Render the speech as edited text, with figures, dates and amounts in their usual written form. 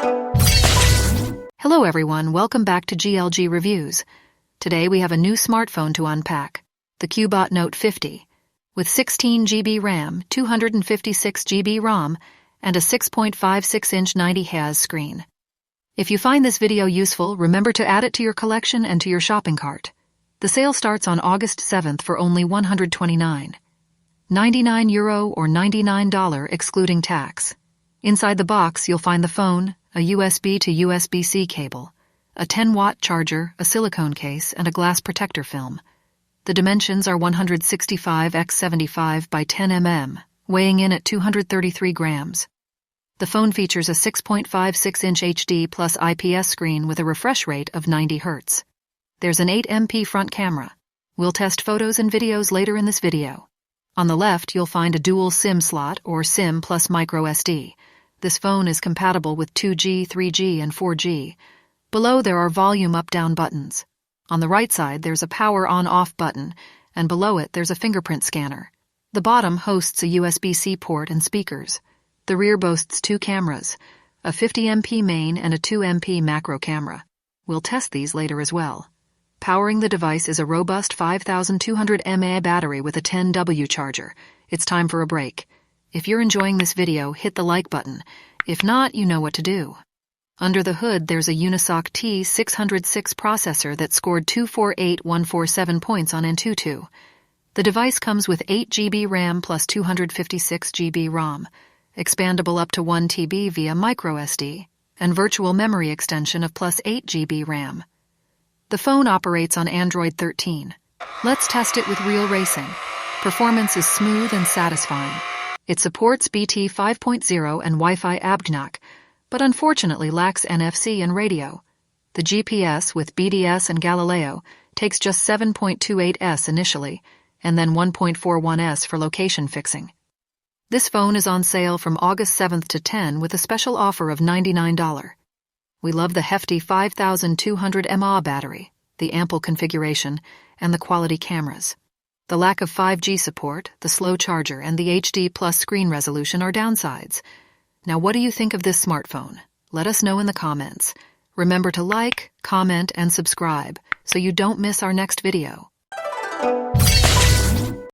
Hello everyone, welcome back to GLG Reviews. Today we have a new smartphone to unpack, the Cubot Note 50, with 16 GB RAM, 256 GB ROM, and a 6.56-inch 90Hz screen. If you find this video useful, remember to add it to your collection and to your shopping cart. The sale starts on August 7th for only €129.99 or $99 excluding tax. Inside the box you'll find the phone, a USB to USB-C cable, a 10-watt charger, a silicone case, and a glass protector film. The dimensions are 165 x 75 by 10 mm, weighing in at 233 grams. The phone features a 6.56-inch HD plus IPS screen with a refresh rate of 90 Hz. There's an 8MP front camera. We'll test photos and videos later in this video. On the left, you'll find a dual SIM slot or SIM plus micro SD. This phone is compatible with 2G, 3G, and 4G. Below there are volume up-down buttons. On the right side there's a power on-off button, and below it there's a fingerprint scanner. The bottom hosts a USB-C port and speakers. The rear boasts two cameras, a 50MP main and a 2MP macro camera. We'll test these later as well. Powering the device is a robust 5200 mAh battery with a 10W charger. It's time for a break. If you're enjoying this video, hit the like button. If not, you know what to do. Under the hood, there's a Unisoc T606 processor that scored 248147 points on Antutu. The device comes with 8 GB RAM plus 256 GB ROM, expandable up to 1 TB via microSD, and virtual memory extension of plus 8 GB RAM. The phone operates on Android 13. Let's test it with real racing. Performance is smooth and satisfying. It supports BT 5.0 and Wi-Fi ABGNAC, but unfortunately lacks NFC and radio. The GPS with BDS and Galileo takes just 7.28s initially, and then 1.41s for location fixing. This phone is on sale from August 7th to 10 with a special offer of $99. We love the hefty 5200 mAh battery, the ample configuration, and the quality cameras. The lack of 5G support, the slow charger, and the HD plus screen resolution are downsides. Now what do you think of this smartphone? Let us know in the comments. Remember to like, comment, and subscribe so you don't miss our next video.